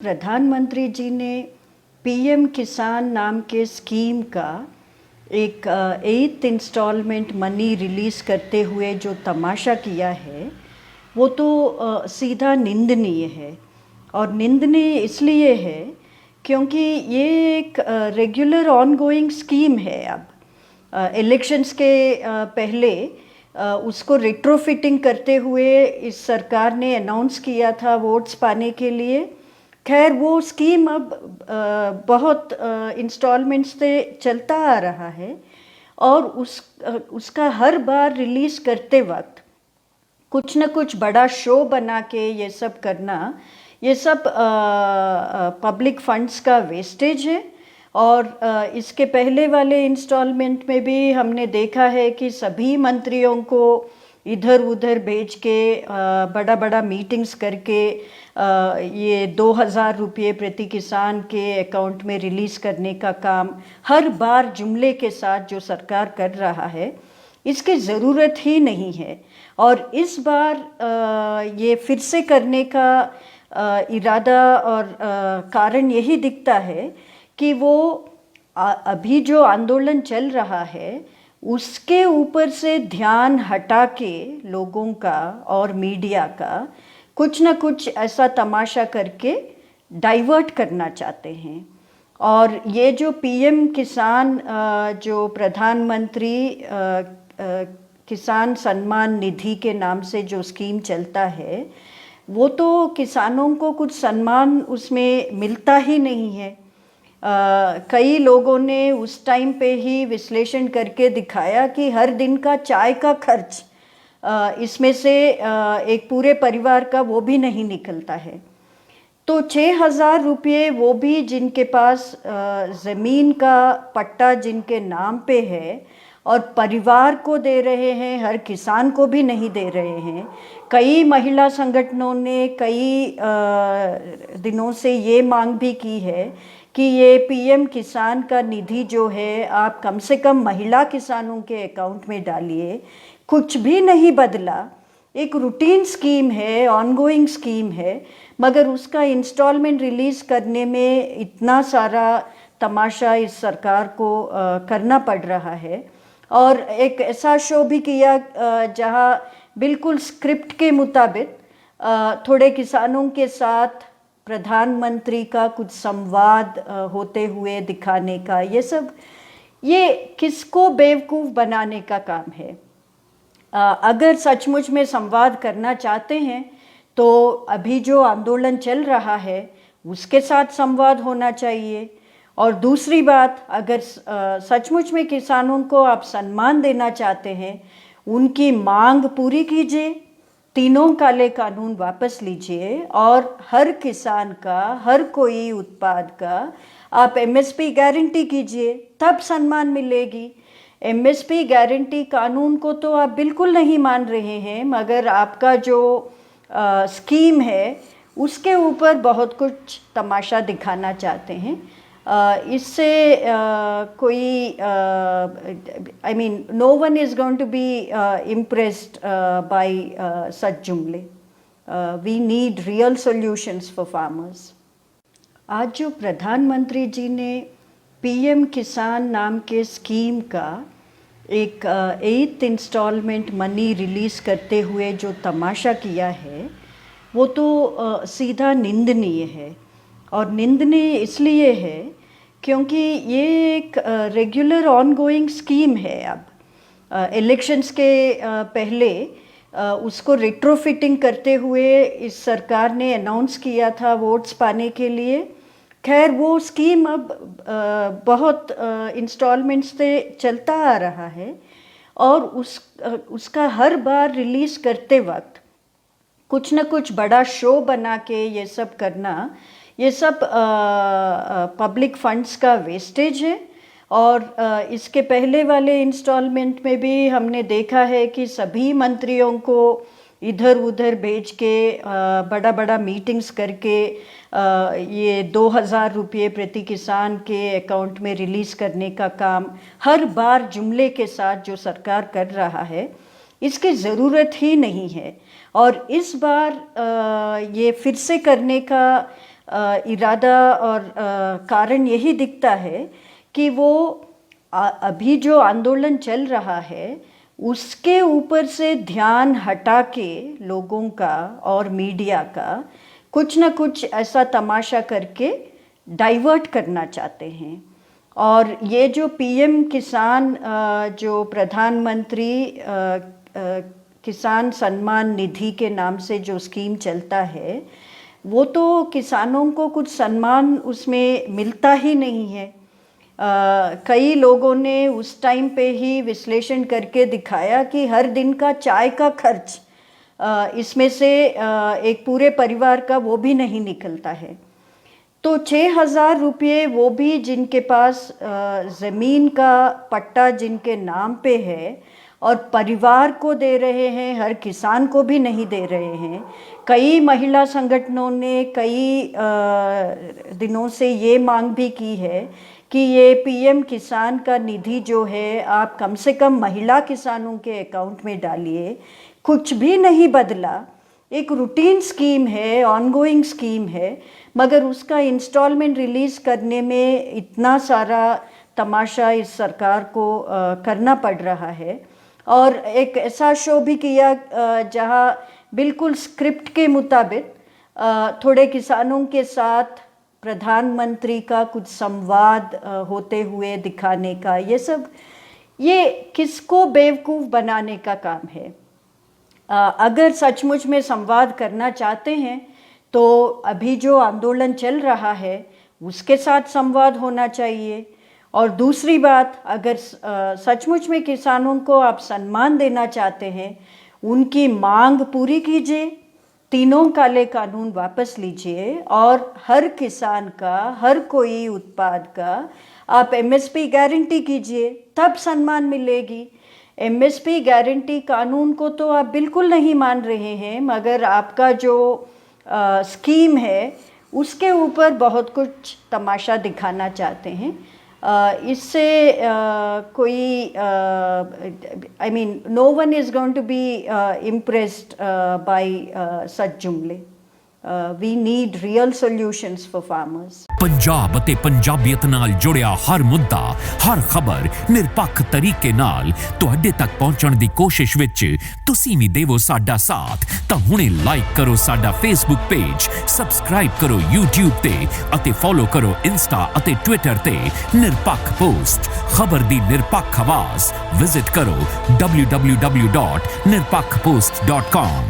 प्रधानमंत्री जी ने पीएम किसान नाम के स्कीम का एक 8th इंस्टॉलमेंट मनी रिलीज़ करते हुए जो तमाशा किया है वो तो सीधा निंदनीय है। और निंदनीय इसलिए है क्योंकि ये एक रेगुलर ऑनगोइंग स्कीम है। अब इलेक्शंस के पहले उसको रिट्रोफिटिंग करते हुए इस सरकार ने अनाउंस किया था वोट्स पाने के लिए। खैर वो स्कीम अब बहुत इंस्टॉलमेंट्स से चलता आ रहा है और उसका हर बार रिलीज़ करते वक्त कुछ न कुछ बड़ा शो बना के ये सब करना, ये सब पब्लिक फंड्स का वेस्टेज है। और इसके पहले वाले इंस्टॉलमेंट में भी हमने देखा है कि सभी मंत्रियों को इधर उधर भेज के बड़ा बड़ा मीटिंग्स करके ये 2000 रुपये प्रति किसान के अकाउंट में रिलीज़ करने का काम हर बार जुमले के साथ जो सरकार कर रहा है, इसकी ज़रूरत ही नहीं है। और इस बार ये फिर से करने का इरादा और कारण यही दिखता है कि वो अभी जो आंदोलन चल रहा है उसके ऊपर से ध्यान हटा के लोगों का और मीडिया का कुछ ना कुछ ऐसा तमाशा करके डाइवर्ट करना चाहते हैं। और ये जो पीएम किसान जो प्रधानमंत्री किसान सम्मान निधि के नाम से जो स्कीम चलता है, वो तो किसानों को कुछ सम्मान उसमें मिलता ही नहीं है। कई लोगों ने उस टाइम पे ही विश्लेषण करके दिखाया कि हर दिन का चाय का खर्च इसमें से एक पूरे परिवार का वो भी नहीं निकलता है। तो 6000 रुपये वो भी जिनके पास ज़मीन का पट्टा जिनके नाम पे है और परिवार को दे रहे हैं, हर किसान को भी नहीं दे रहे हैं। कई महिला संगठनों ने कई दिनों से ये मांग भी की है कि ये पीएम किसान का निधि जो है आप कम से कम महिला किसानों के अकाउंट में डालिए। कुछ भी नहीं बदला, एक रूटीन स्कीम है, ऑनगोइंग स्कीम है, मगर उसका इंस्टॉलमेंट रिलीज़ करने में इतना सारा तमाशा इस सरकार को करना पड़ रहा है। और एक ऐसा शो भी किया जहां बिल्कुल स्क्रिप्ट के मुताबिक थोड़े किसानों के साथ प्रधानमंत्री का कुछ संवाद होते हुए दिखाने का, ये किसको बेवकूफ़ बनाने का काम है। अगर सचमुच में संवाद करना चाहते हैं तो अभी जो आंदोलन चल रहा है उसके साथ संवाद होना चाहिए। और दूसरी बात, अगर सचमुच में किसानों को आप सम्मान देना चाहते हैं, उनकी मांग पूरी कीजिए, तीनों काले कानून वापस लीजिए और हर किसान का, हर कोई उत्पाद का आप एमएसपी गारंटी कीजिए, तब सम्मान मिलेगी। एमएसपी गारंटी कानून को तो आप बिल्कुल नहीं मान रहे हैं, मगर आपका जो स्कीम है उसके ऊपर बहुत कुछ तमाशा दिखाना चाहते हैं। इससे कोई I mean no one is going to be impressed by such जुमले। We need real solutions for farmers. आज जो प्रधानमंत्री जी ने पीएम किसान नाम के स्कीम का एक 8th इंस्टॉलमेंट मनी रिलीज़ करते हुए जो तमाशा किया है वो तो सीधा निंदनीय है। और निंदनीय इसलिए है क्योंकि ये एक रेगुलर ऑनगोइंग स्कीम है। अब इलेक्शंस के पहले उसको रिट्रोफिटिंग करते हुए इस सरकार ने अनाउंस किया था वोट्स पाने के लिए। खैर वो स्कीम अब बहुत इंस्टॉलमेंट्स से चलता आ रहा है और उसका हर बार रिलीज़ करते वक्त कुछ न कुछ बड़ा शो बना के ये सब करना, ये सब पब्लिक फंड्स का वेस्टेज है। और इसके पहले वाले इंस्टॉलमेंट में भी हमने देखा है कि सभी मंत्रियों को इधर उधर भेज के बड़ा बड़ा मीटिंग्स करके ये 2000 रुपये प्रति किसान के अकाउंट में रिलीज़ करने का काम हर बार जुमले के साथ जो सरकार कर रहा है, इसकी ज़रूरत ही नहीं है। और इस बार ये फिर से करने का इरादा और कारण यही दिखता है कि वो अभी जो आंदोलन चल रहा है उसके ऊपर से ध्यान हटा के लोगों का और मीडिया का कुछ ना कुछ ऐसा तमाशा करके डाइवर्ट करना चाहते हैं। और ये जो पीएम किसान जो प्रधानमंत्री किसान सम्मान निधि के नाम से जो स्कीम चलता है वो तो किसानों को कुछ सम्मान उसमें मिलता ही नहीं है। कई लोगों ने उस टाइम पे ही विश्लेषण करके दिखाया कि हर दिन का चाय का खर्च इसमें से एक पूरे परिवार का वो भी नहीं निकलता है। तो 6,000 रुपये वो भी जिनके पास ज़मीन का पट्टा जिनके नाम पे है और परिवार को दे रहे हैं, हर किसान को भी नहीं दे रहे हैं। कई महिला संगठनों ने कई दिनों से ये मांग भी की है कि ये पीएम किसान का निधि जो है आप कम से कम महिला किसानों के अकाउंट में डालिए। कुछ भी नहीं बदला, एक रूटीन स्कीम है, ऑनगोइंग स्कीम है, मगर उसका इंस्टॉलमेंट रिलीज़ करने में इतना सारा तमाशा इस सरकार को करना पड़ रहा है। और एक ऐसा शो भी किया जहां बिल्कुल स्क्रिप्ट के मुताबिक थोड़े किसानों के साथ प्रधानमंत्री का कुछ संवाद होते हुए दिखाने का, ये किसको बेवकूफ़ बनाने का काम है। अगर सचमुच में संवाद करना चाहते हैं तो अभी जो आंदोलन चल रहा है उसके साथ संवाद होना चाहिए। और दूसरी बात, अगर सचमुच में किसानों को आप सम्मान देना चाहते हैं, उनकी मांग पूरी कीजिए, तीनों काले कानून वापस लीजिए और हर किसान का, हर कोई उत्पाद का आप एमएसपी गारंटी कीजिए, तब सम्मान मिलेगी। एमएसपी गारंटी कानून को तो आप बिल्कुल नहीं मान रहे हैं, मगर आपका जो स्कीम है उसके ऊपर बहुत कुछ तमाशा दिखाना चाहते हैं। इससे कोई I mean no one is going to be impressed by such जुमले। We need real solutions for farmers. Punjab ਅਤੇ ਪੰਜਾਬੀਅਤ ਨਾਲ ਜੁੜਿਆ ਹਰ ਮੁੱਦਾ, ਹਰ ਖਬਰ ਨਿਰਪੱਖ ਤਰੀਕੇ ਨਾਲ ਤੁਹਾਡੇ ਤੱਕ ਪਹੁੰਚਣ ਦੀ ਕੋਸ਼ਿਸ਼ ਵਿੱਚ ਤੁਸੀਂ ਵੀ ਦੇਵੋ ਸਾਡਾ ਸਾਥ। ਤਾਂ ਹੁਣੇ ਲਾਈਕ ਕਰੋ ਸਾਡਾ ਫੇਸਬੁੱਕ ਪੇਜ, ਸਬਸਕ੍ਰਾਈਬ ਕਰੋ YouTube ਤੇ ਅਤੇ ਫੋਲੋ ਕਰੋ ਇੰਸਟਾ ਅਤੇ ਟਵਿੱਟਰ ਤੇ ਨਿਰਪੱਖ ਪੋਸਟ, ਖਬਰ ਦੀ ਨਿਰਪੱਖ ਆਵਾਜ਼। ਵਿਜ਼ਿਟ ਕਰੋ www.nirpakhpost.com।